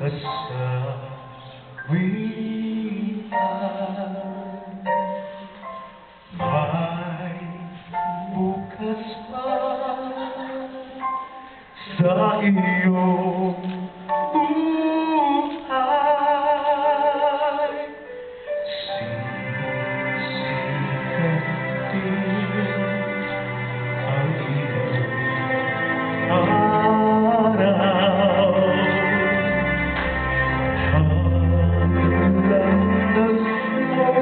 May bukas pa sa iyong buhay. Sisikat din ang iyong araw. Ang landas mo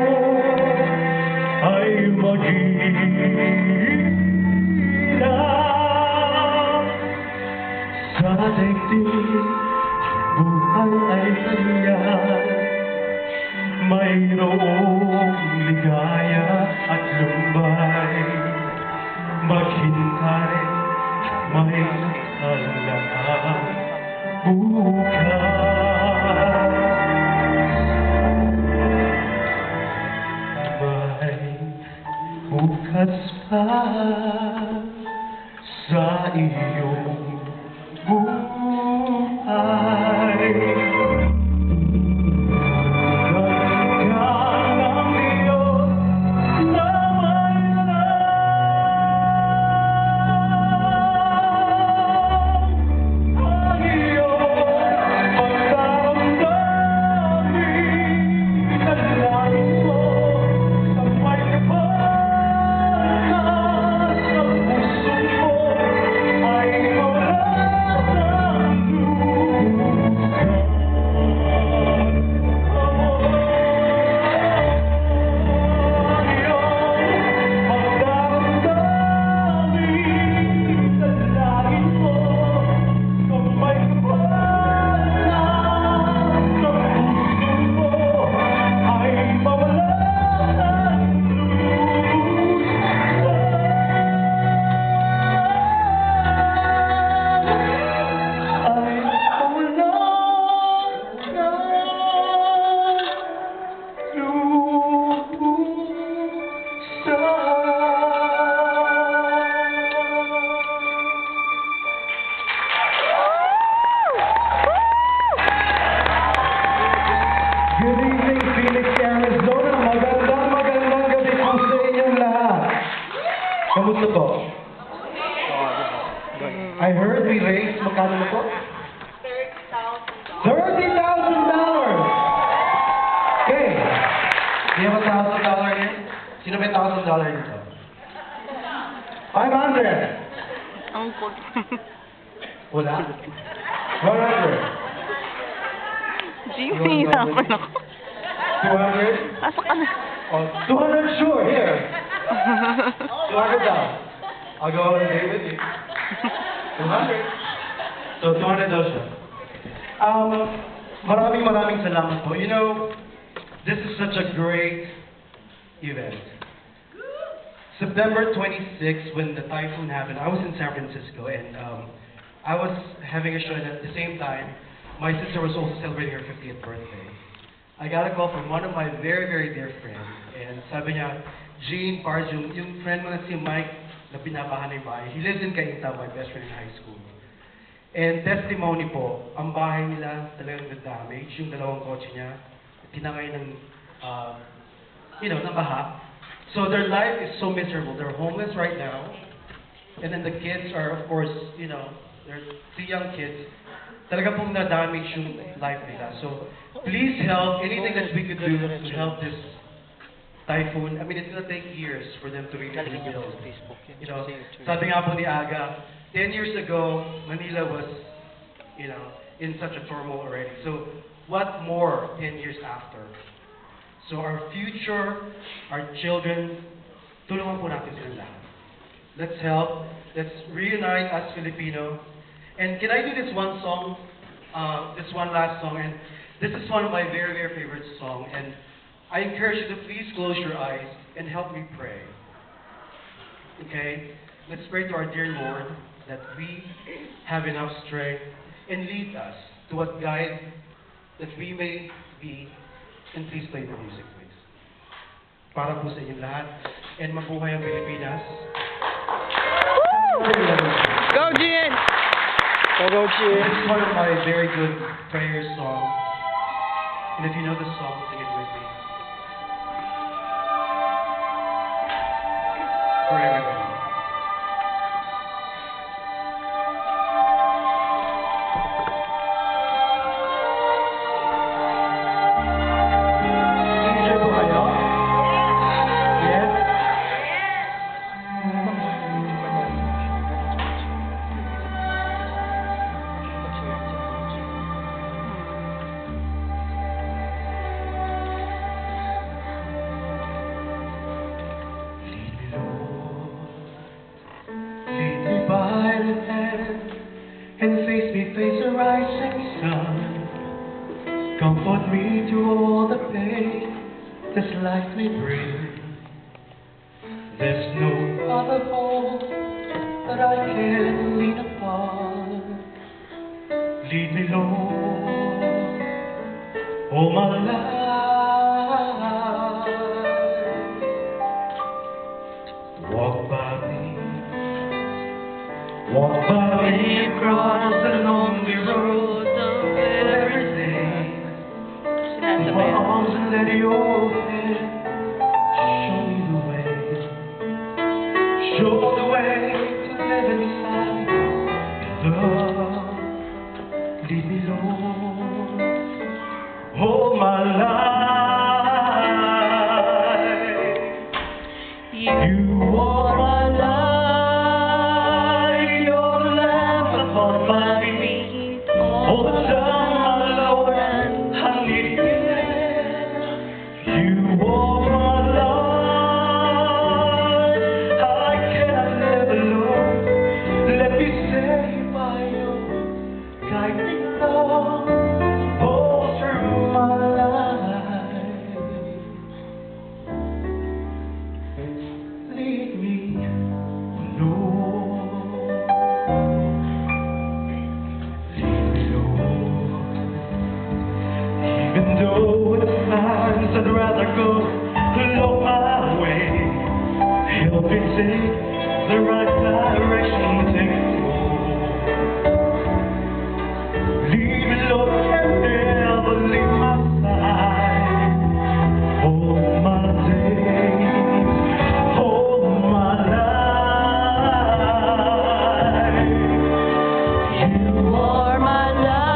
ay mag-iinam sa daigdig. Buhay ay ganyan, mayroong ligaya at lumbay. Maghintay, may alaang bukas. May bukas pa sa iyong buhay. Nagkalang Diyos na may alam ang iyong pagdaramdamin. Dalangin mo sa may kapanas ng puso mo ay Good evening, Phoenix, Arizona. Magandang gabi po sa inyong lahat. Kamusta po? I heard we raised, magkano na po? $30,000. Okay. Do you have $1,000 here? Sino may $1,000 dito? 500. Ang kot. Wala? 100. Jimmy, hirapan ako. 200? Asa ka na? Oh, 200 sure, here. 200 down. I'll go and stay with you. 200. So, 200 daw siya. Maraming salamat po. You know, this is such a great event. September 26, when the typhoon happened, I was in San Francisco, and I was having a show, and at the same time, my sister was also celebrating her 50th birthday. I got a call from one of my very, very dear friends, and sabi niya, Gene, Parz, yung friend mo na si Mike na pinabahan ng bahay, he lives in Cainta, my best friend in high school. And testimony po, ang bahay nila talagang na-damage, yung dalawang kotse niya, tinangay ng, nabaha. So their life is so miserable. They're homeless right now, and then the kids are, of course, they're 3 young kids. Talaga pong na-damage yung life nila. So, please help. Anything that we could do to help this typhoon. I mean, it's gonna take years for them to really rebuild. Sabi nga po ni Aga, 10 years ago, Manila was, in such a turmoil already. So, what more 10 years after? So, our future, our children, tulungan po natin sila lahat. Let's help. Let's reunite as Filipino. And can I do this one song, this one last song, and this is one of my very, very favorite songs, and I encourage you to please close your eyes and help me pray. Okay? Let's pray to our dear Lord that we have enough strength and lead us to what guide that we may be, and please play the music, please. Para po sa inyong lahat, and mabuhay ang Pilipinas. Go, Gian! This is one of my very good prayer songs. And if you know the song, sing it with me. For everybody. And face the rising sun. Comfort me through all the pain this life may bring. There's no other hope that I can lean upon. Lead me, Lord, all my life. Walk by me. Walk by me across the lonely road of every day. With my arms and let your hand show me the way. Show the way to live inside your love. Lead me, Lord, all my life. You are my life. All the time, my Lord, I need you there. You are my life. I cannot live alone. Let me stay by your guiding love all through my life. Lead me, Lord. Even though at times I'd rather go along my way, help me take the right direction, take me. Lead me, Lord, and never leave my side. All my days, all my life. You are my life.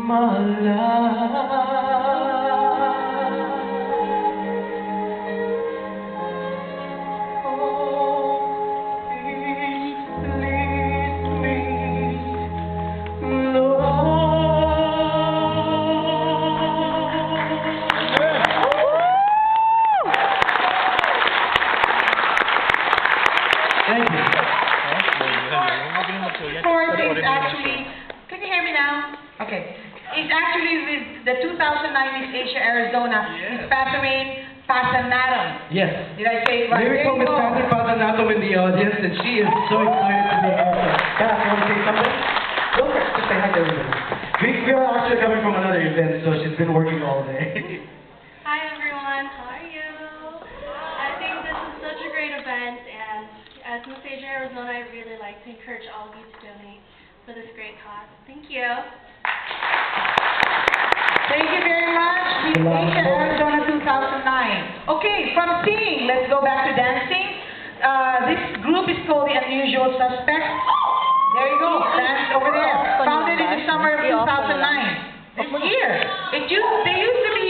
My life. Oh, please lead me, Lord. Thank you. It's actually, can you hear me now? Okay. It's actually with the 2009 Miss Asia Arizona, Miss Catherine Pasanato. Yes. Did I say it right? Lyrical Miss Catherine Pasanato in the audience, and she is so excited to be here. Kat, you want to say something? Go for it. Just say hi to everybody. We are actually coming from another event, so she's been working all day. Hi everyone, how are you? I think this is such a great event, and as Miss Asia Arizona, I really like to encourage all of you to donate for this great cause. Thank you. Thank you very much, Miss Asia Arizona 2009. Okay, from singing, let's go back to dancing. This group is called the Unusual Suspects. There you go. That's over there. Founded in the summer of 2009. This year. They used to be